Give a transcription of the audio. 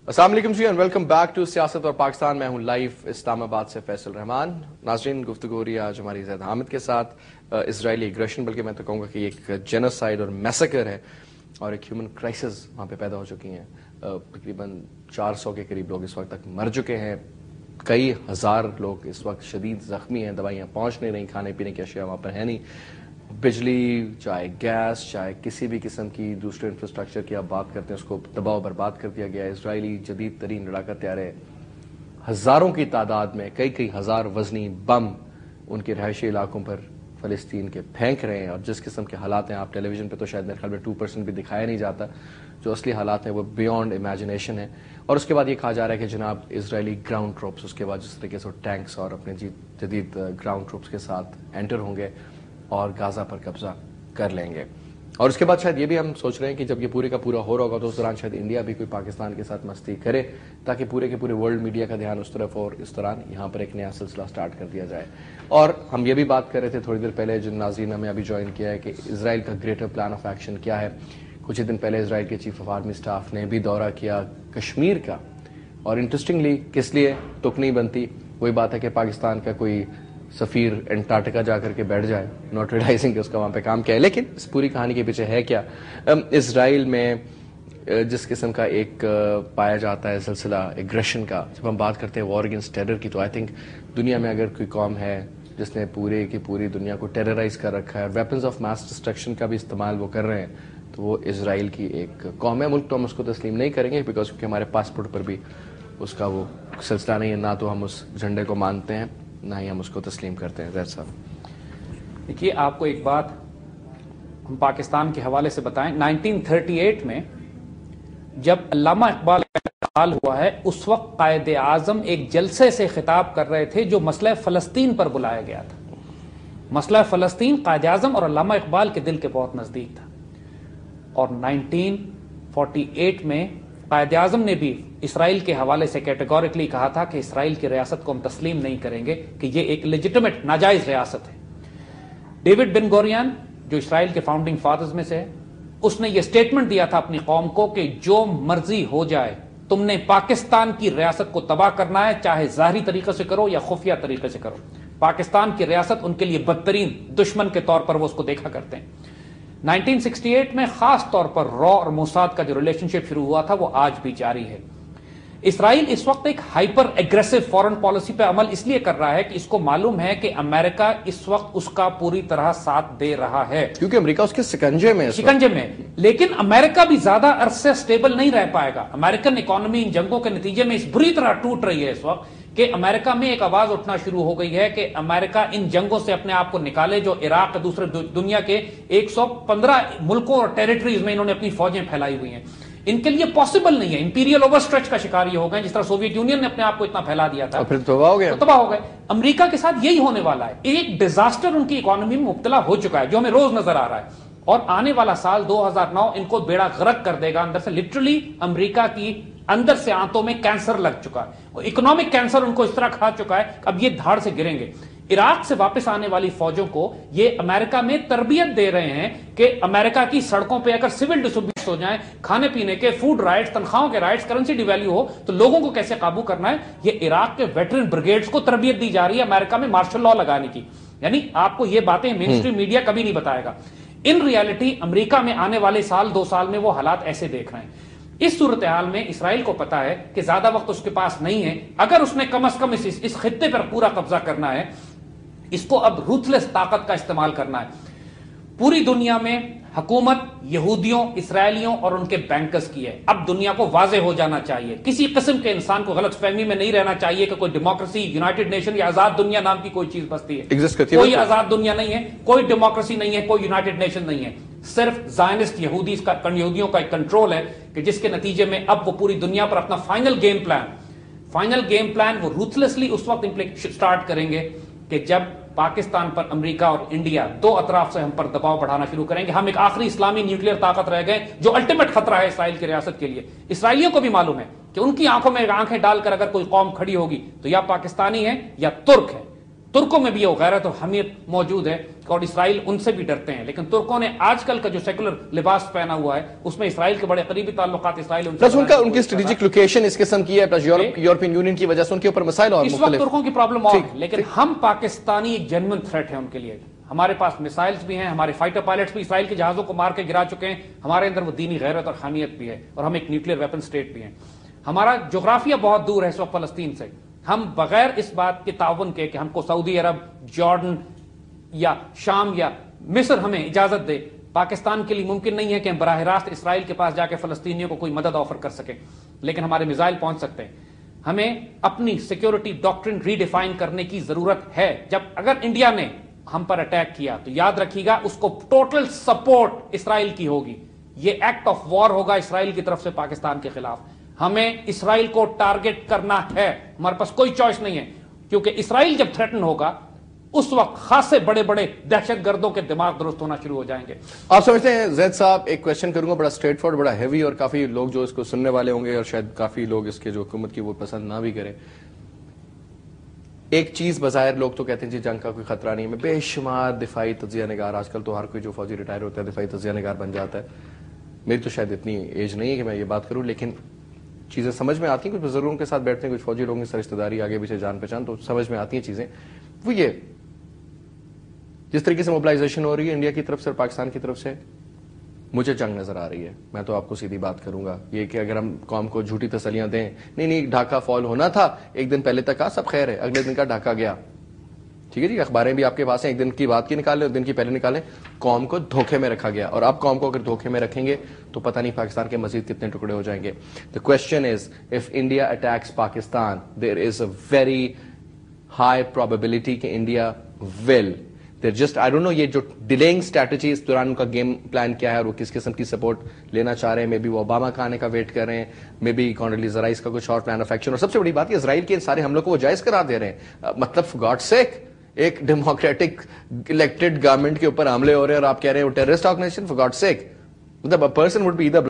السلام علیکم جی and welcome back to سیاست اور پاکستان. میں ہوں لائیو اسلام آباد سے فیصل رحمان. ناظرین, گفتگو ہو رہی ہے آج ہماری زید حامد کے ساتھ اسرائیلی اگریشن, بلکہ میں تو کہوں گا کہ ایک جینوسائیڈ اور میسیکر ہے اور ایک ہیومن کرائسس وہاں پہ پیدا ہو چکی ہیں. تقریباً 400 کے قریب لوگ اس وقت تک مر چکے ہیں, کئی ہزار لوگ اس وقت شدید زخمی ہیں, دوائیاں پہنچ نہیں رہیں, کھانے پینے کی اشیاء وہاں پر ہے نہیں, بجلی چاہے گیس چاہے کسی بھی قسم کی دوسرے انفراسٹرکچر کی آپ بات کرتے ہیں اس کو تباہ و برباد کر دیا گیا ہے. اسرائیلی جدید ترین لڑاکا طیارے ہزاروں کی تعداد میں کئی ہزار وزنی بم ان کے رہائشی علاقوں پر فلسطین کے پھینک رہے ہیں, اور جس قسم کے حالات ہیں آپ ٹیلی ویژن پہ تو شاید میرے خیال میں 2% بھی دکھایا نہیں جاتا, جو اصلی حالات ہیں وہ بیونڈ امیجنیشن ہے. اور اس کے بعد یہ کہا جا رہا ہے کہ جناب اسرائیلی گراؤنڈ ٹروپس اس کے بعد جس طریقے سے ٹینکس اور اپنے جدید گراؤنڈ ٹروپس کے ساتھ انٹر ہوں گے اور غازہ پر قبضہ کر لیں گے. اور اس کے بعد شاید یہ بھی ہم سوچ رہے ہیں کہ جب یہ پورے کا پورا ہو رہا ہوگا تو اس دوران شاید انڈیا بھی کوئی پاکستان کے ساتھ مستی کرے تاکہ پورے کے پورے ورلڈ میڈیا کا دھیان اس طرف ہو, اور اس دوران یہاں پر ایک نیا سلسلہ سٹارٹ کر دیا جائے. اور ہم یہ بھی بات کر رہے تھے تھوڑی دیر پہلے, جن ناظرین ہمیں ابھی جوائن کیا ہے, کہ اسرائیل کا گریٹر پلان آف ایکشن کیا ہے. کچھ ہی دن پہلے اسرائیل کے چیف آف آرمی اسٹاف نے بھی دورہ کیا کشمیر کا, اور انٹرسٹنگلی کس لیے تک نہیں بنتی, وہی بات ہے کہ پاکستان کا کوئی سفیر انٹارکٹیکا جا کر کے بیٹھ جائے, ناٹ ریلائزنگ کہ اس کا وہاں پہ کام کیا ہے. لیکن اس پوری کہانی کے پیچھے ہے کیا؟ اسرائیل میں جس قسم کا ایک پایا جاتا ہے سلسلہ ایگریشن کا, جب ہم بات کرتے ہیں وار اگینسٹ ٹیرر کی, تو آئی تھنک دنیا میں اگر کوئی قوم ہے جس نے پوری کی پوری دنیا کو ٹیررائز کر رکھا ہے اور ویپنز آف ماس ڈسٹرکشن کا بھی استعمال وہ کر رہے ہیں, تو وہ اسرائیل کی ایک قوم ہے. ملک تو ہم اس کو تسلیم نہیں کریں گے بیکاز کیونکہ ہمارے پاسپورٹ پر بھی اس کا وہ سلسلہ نہیں ہے, نہ تو ہم اس جھنڈے کو مانتے ہیں نہ ہی ہم اس کو تسلیم کرتے ہیں. زید صاحب دیکھیے, آپ کو ایک بات ہم پاکستان کے حوالے سے بتائیں. 1938 میں جب علامہ اقبال کا انتقال ہوا ہے, اس وقت قائد اعظم ایک جلسے سے خطاب کر رہے تھے جو مسئلہ فلسطین پر بلایا گیا تھا. مسئلہ فلسطین قائد اعظم اور علامہ اقبال کے دل کے بہت نزدیک تھا, اور 1948 میں قائد اعظم نے بھی اسرائیل کے حوالے سے کیٹیگوریکلی کہا تھا کہ اسرائیل کی ریاست کو ہم تسلیم نہیں کریں گے, کہ یہ ایک لیجٹمیٹ ناجائز ریاست ہے. ڈیوڈ بن گورین جو اسرائیل کے فاؤنڈنگ فادرز میں سے ہے, اس نے یہ سٹیٹمنٹ دیا تھا اپنی قوم کو کہ جو مرضی ہو جائے, تم نے پاکستان کی ریاست کو تباہ کرنا ہے, چاہے ظاہری طریقے سے کرو یا خفیہ طریقے سے کرو. پاکستان کی ریاست ان کے لیے بدترین دشمن کے طور پر وہ اس کو دیکھا کرتے ہیں. 1968 میں خاص طور پر را اور موساد کا جو ریلیشن شپ شروع ہوا تھا وہ آج بھی جاری ہے. اسرائیل اس وقت ایک ہائپر ایگریسو فورن پالیسی پہ عمل اس لیے کر رہا ہے کہ اس کو معلوم ہے کہ امریکہ اس وقت اس کا پوری طرح ساتھ دے رہا ہے, کیونکہ امریکہ اس کے شکنجے میں لیکن امریکہ بھی زیادہ عرصے سٹیبل نہیں رہ پائے گا. امریکن اکانومی ان جنگوں کے نتیجے میں اس بری طرح ٹوٹ رہی ہے اس وقت کہ امریکہ میں ایک آواز اٹھنا شروع ہو گئی ہے کہ امریکہ ان جنگوں سے اپنے آپ کو نکالے جو عراق دوسرے دنیا کے 115 ملکوں اور ٹیریٹریز میں انہوں نے اپنی فوجیں پھیلائی ہوئی ہیں. ان کے لیے پاسبل نہیں ہے, امپیریل اوور اسٹریچ کا شکار یہ ہو گئے, جس طرح سوویت یونین نے اپنے آپ کو اتنا پھیلا دیا تھا, پھر تباہ ہو گئے. امریکہ کے ساتھ یہی ہونے والا ہے. ایک ڈیزاسٹر ان کی اکانومی میں مبتلا ہو چکا ہے جو ہمیں روز نظر آ رہا ہے, اور آنے والا سال 2009 ان کو بیڑا غرق کر دے گا اندر سے. لٹرلی امریکہ کی اندر سے آنتوں میں کینسر لگ چکا ہے, اکنامک کینسر ان کو اس طرح کھا چکا ہے, اب یہ دھاڑ سے گریں گے. عراق سے واپس آنے والی فوجوں کو یہ امریکہ میں تربیت دے رہے ہیں کہ امریکہ کی سڑکوں پہ اگر سول ڈسوبیڈینس ہو جائیں, کھانے پینے کے, فوڈ رائٹس, تنخواہوں کے رائٹس, کرنسی ڈی ویلیو ہو, تو لوگوں کو کیسے قابو کرنا ہے. یہ عراق کے ویٹرن بریگیڈز کو تربیت دی جا رہی ہے امریکہ میں مارشل لا لگانے کی. یعنی آپ کو یہ باتیں مین اسٹریم میڈیا کبھی نہیں بتائے گا. ان ریالٹی امریکہ میں آنے والے سال 2 سال میں وہ حالات ایسے دیکھ رہے ہیں. اس صورتحال میں اسرائیل کو پتا ہے کہ زیادہ وقت اس کے پاس نہیں ہے. اگر اس نے کم از کم اس خطے پر پورا قبضہ کرنا ہے, اس کو اب روتھلیس طاقت کا استعمال کرنا ہے. پوری دنیا میں حکومت یہودیوں, اسرائیلیوں اور ان کے بینکرز کی ہے. اب دنیا کو واضح ہو جانا چاہیے, کسی قسم کے انسان کو غلط فہمی میں نہیں رہنا چاہیے کہ کوئی ڈیموکریسی, یونائٹڈ نیشن یا آزاد دنیا نام کی کوئی چیز بستی ہے. کوئی آزاد دنیا نہیں ہے, کوئی ڈیموکریسی نہیں ہے, کوئی یونائٹڈ نیشن نہیں ہے. صرف زائنسٹ یہودیوں کا ایک کنٹرول ہے کہ جس کے نتیجے میں اب وہ پوری دنیا پر اپنا فائنل گیم پلان وہ روتھلیسلی اس وقت سٹارٹ کریں گے کہ جب پاکستان پر امریکہ اور انڈیا دو اطراف سے ہم پر دباؤ بڑھانا شروع کریں گے. ہم ایک آخری اسلامی نیوکلیئر طاقت رہ گئے جو الٹیمیٹ خطرہ ہے اسرائیل کی ریاست کے لیے. اسرائیلیوں کو بھی معلوم ہے کہ ان کی آنکھوں میں آنکھیں ڈال کر اگر کوئی قوم کھڑی ہوگی تو یا پاکستانی ہے یا ترک ہے. ترکوں میں بھی یہ غیرت اور حمیت موجود ہے اور اسرائیل ان سے بھی ڈرتے ہیں، لیکن ترکوں نے آج کل کا جو سیکولر لباس پہنا ہوا ہے اس میں اسرائیل کے بڑے قریبی تعلقات اسرائیل ان کی اسٹریٹجک لوکیشن اس قسم کی ہے، پلس یورپین یونین کی وجہ سے ان کے اوپر مسائل اور اس وقت ترکوں کی پرابلم اور ہے، لیکن ہم پاکستانی ایک جینوئن تھریٹ ہے ان کے لیے. ہمارے پاس میسائلز بھی ہیں، ہمارے فائٹر پائلٹس بھی اسرائیل کے جہازوں کو مار کے گرا چکے ہیں، ہمارے اندر وہ دینی غیرت اور حمیت بھی ہے، اور ہم ایک نیوکلیر ویپن سٹیٹ بھی ہیں. ہمارا جغرافیہ بہت دور ہے اس وقت فلسطین سے. ہم بغیر اس بات کے تعاون کے کہ ہم کو سعودی عرب، جارڈن یا شام یا مصر ہمیں اجازت دے، پاکستان کے لیے ممکن نہیں ہے کہ ہم براہ راست اسرائیل کے پاس جا کے فلسطینیوں کو کوئی مدد آفر کر سکیں، لیکن ہمارے میزائل پہنچ سکتے ہیں. ہمیں اپنی سیکیورٹی ڈاکٹرن ری ڈیفائن کرنے کی ضرورت ہے. اگر انڈیا نے ہم پر اٹیک کیا تو یاد رکھیے گا اس کو ٹوٹل سپورٹ اسرائیل کی ہوگی. یہ ایکٹ آف وار ہوگا اسرائیل کی طرف سے پاکستان کے خلاف. ہمیں اسرائیل کو ٹارگٹ کرنا ہے، ہمارے پاس کوئی چوائس نہیں ہے، کیونکہ اسرائیل جب تھریٹن ہوگا اس وقت خاصے بڑے بڑے دہشت گردوں کے دماغ درست ہونا شروع ہو جائیں گے. آپ سمجھتے ہیں زید صاحب، ایک کویشچن کروں گا بڑا اسٹریٹ فارورڈ، بڑا ہیوی، اور کافی لوگ جو اس کو سننے والے ہوں گے اور شاید کافی لوگ اس کے جو حکومت کی وہ پسند نہ بھی کریں. ایک چیز بظاہر لوگ تو کہتے ہیں جی جنگ کا کوئی خطرہ نہیں ہے، بے شمار دفاعی تجزیہ نگار، آج کل تو ہر کوئی جو فوجی ریٹائر ہوتا ہے دفاعی تجزیہ نگار بن جاتا ہے. میری تو شاید اتنی ایج نہیں ہے کہ میں یہ بات کروں، لیکن چیزیں سمجھ میں آتی ہیں. کچھ بزرگوں کے ساتھ بیٹھتے ہیں، کچھ فوجی لوگوں کی سر رشتہ داری آگے پیچھے جان پہچان، تو سمجھ میں آتی ہیں چیزیں. وہ یہ جس طریقے سے موبلائزیشن ہو رہی ہے انڈیا کی طرف سے اور پاکستان کی طرف سے، مجھے جنگ نظر آ رہی ہے. میں تو آپ کو سیدھی بات کروں گا، یہ کہ اگر ہم قوم کو جھوٹی تسلیاں دیں، نہیں ڈھاکہ فال ہونا تھا ایک دن پہلے تک، سب خیر ہے، اگلے دن کا ڈھاکہ گیا. ٹھیک ہے جی، اخباریں بھی آپ کے پاس ہیں، ایک دن کی بات کی نکالیں، ایک دن کی پہلے نکالیں. قوم کو دھوکے میں رکھا گیا، اور آپ قوم کو اگر دھوکے میں رکھیں گے تو پتہ نہیں پاکستان کے مزید کتنے ٹکڑے ہو جائیں گے. The question is, if India attacks Pakistan, there is a very high probability کہ India will. They're just, I don't know یہ جو ڈیلیئنگ اسٹریٹجی اس دوران ان کا گیم پلان کیا ہے اور وہ کس قسم کی سپورٹ لینا چاہ رہے ہیں. مے بی وہ اوباما کا آنے کا ویٹ کر رہے ہیں، مے بی کونڈولیزا رائس کا کچھ اور پلان آف ایکشن. اور سب سے بڑی بات یہ اسرائیل کے ان سارے حملوں کو وہ جائز قرار دے رہے ہیں. مطلب فار گاڈ سیک، ایک ڈیموکریٹک الیکٹڈ گورنمنٹ کے اوپر حملے ہو رہے ہیں اور آپ کہہ رہے ہیں وہ ٹیررسٹ آرگنائزیشن. فار گاڈ سیک، مطلب a person would be either